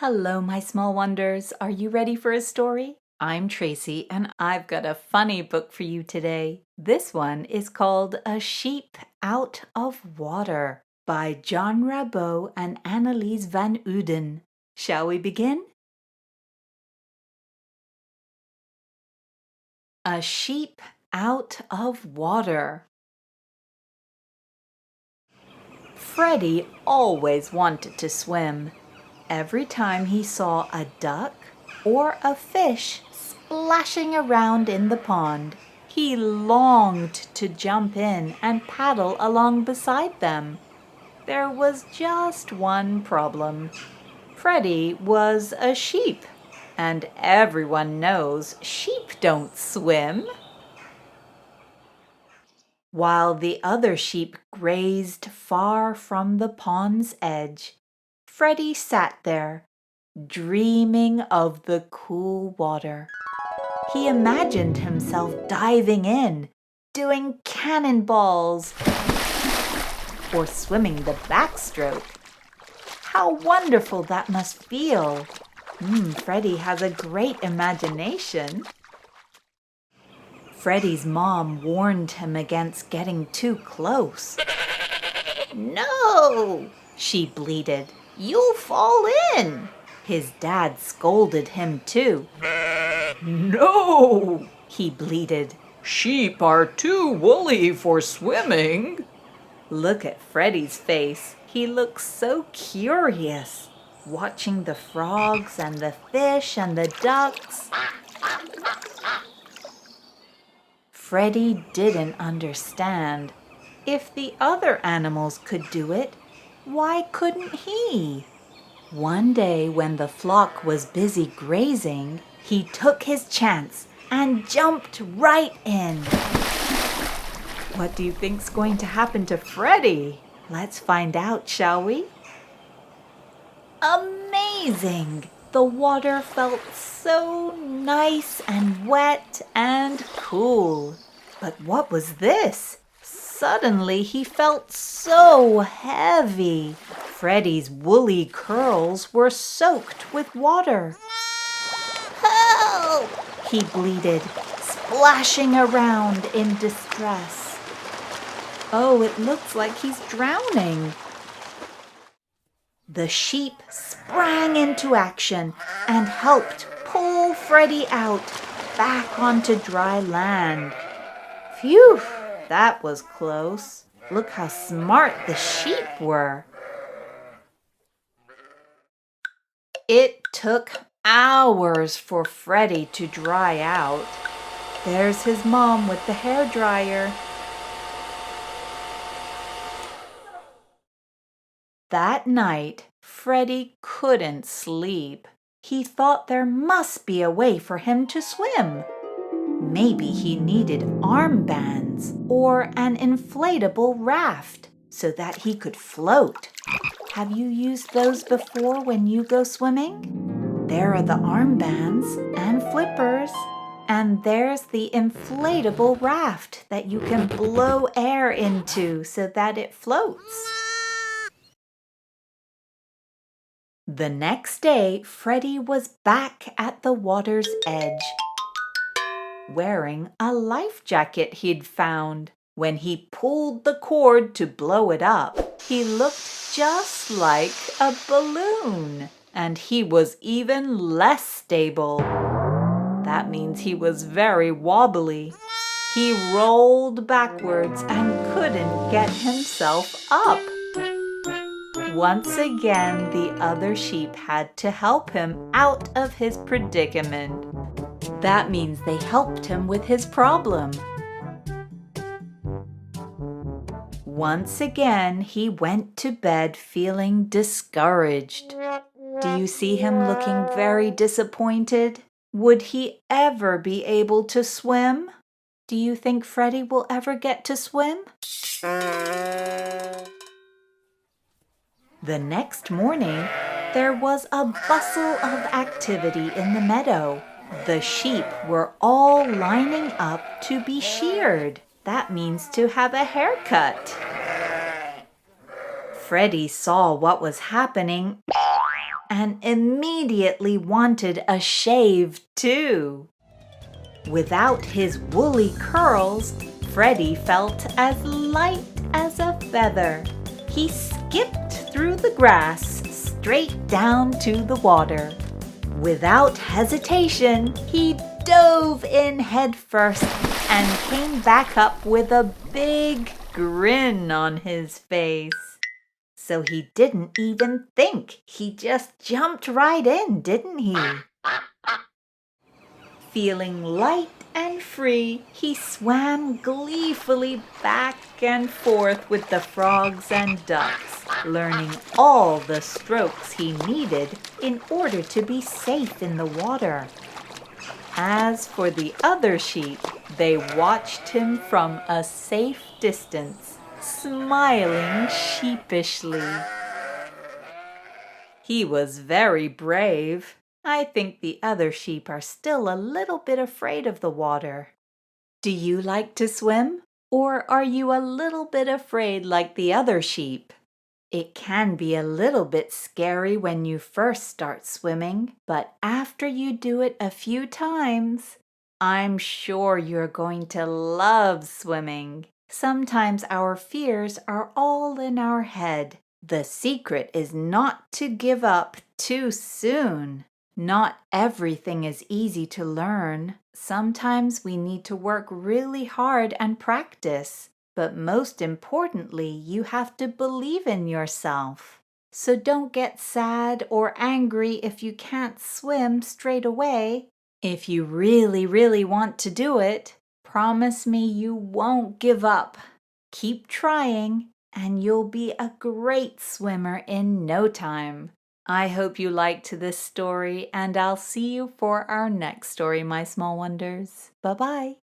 Hello, my small wonders. Are you ready for a story? I'm Tracy, and I've got a funny book for you today. This one is called A Sheep Out of Water by John Rabou and Annelies van Uden. Shall we begin? A Sheep Out of Water. Freddy always wanted to swim. Every time he saw a duck or a fish splashing around in the pond, he longed to jump in and paddle along beside them. There was just one problem. Freddy was a sheep, and everyone knows sheep don't swim. While the other sheep grazed far from the pond's edge, Freddy sat there, dreaming of the cool water. He imagined himself diving in, doing cannonballs, or swimming the backstroke. How wonderful that must feel! Freddy has a great imagination. Freddy's mom warned him against getting too close. "No!" she bleated. "You'll fall in." His dad scolded him too. "No!" he bleated. "Sheep are too woolly for swimming." Look at Freddy's face. He looks so curious, watching the frogs and the fish and the ducks. Freddy didn't understand. If the other animals could do it, why couldn't he? One day when the flock was busy grazing, he took his chance and jumped right in. What do you think's going to happen to Freddy? Let's find out, shall we? Amazing! The water felt so nice and wet and cool. But what was this? Suddenly he felt so heavy. Freddy's woolly curls were soaked with water. "Help!" he bleated, splashing around in distress. Oh, it looks like he's drowning. The sheep sprang into action and helped pull Freddy out back onto dry land. Phew, that was close. Look how smart the sheep were. It took hours for Freddy to dry out. There's his mom with the hairdryer. That night, Freddy couldn't sleep. He thought there must be a way for him to swim. Maybe he needed armbands or an inflatable raft so that he could float. Have you used those before when you go swimming? There are the armbands and flippers. And there's the inflatable raft that you can blow air into so that it floats. The next day, Freddy was back at the water's edge, wearing a life jacket he'd found. When he pulled the cord to blow it up, he looked just like a balloon, and he was even less stable. That means he was very wobbly. He rolled backwards and couldn't get himself up. Once again, the other sheep had to help him out of his predicament. That means they helped him with his problem. Once again, he went to bed feeling discouraged. Do you see him looking very disappointed? Would he ever be able to swim? Do you think Freddy will ever get to swim? The next morning, there was a bustle of activity in the meadow. The sheep were all lining up to be sheared. That means to have a haircut. Freddy saw what was happening and immediately wanted a shave too. Without his woolly curls, Freddy felt as light as a feather. He skipped through the grass straight down to the water. Without hesitation, he dove in headfirst and came back up with a big grin on his face. So he didn't even think. He just jumped right in, didn't he? Feeling light and free, he swam gleefully back and forth with the frogs and ducks, learning all the strokes he needed in order to be safe in the water. As for the other sheep, they watched him from a safe distance, smiling sheepishly. He was very brave. I think the other sheep are still a little bit afraid of the water. Do you like to swim? Or are you a little bit afraid like the other sheep? It can be a little bit scary when you first start swimming, but after you do it a few times, I'm sure you're going to love swimming. Sometimes our fears are all in our head. The secret is not to give up too soon. Not everything is easy to learn. Sometimes we need to work really hard and practice. But most importantly, you have to believe in yourself. So don't get sad or angry if you can't swim straight away. If you really, really want to do it, promise me you won't give up. Keep trying, and you'll be a great swimmer in no time. I hope you liked this story, and I'll see you for our next story, my small wonders. Bye-bye.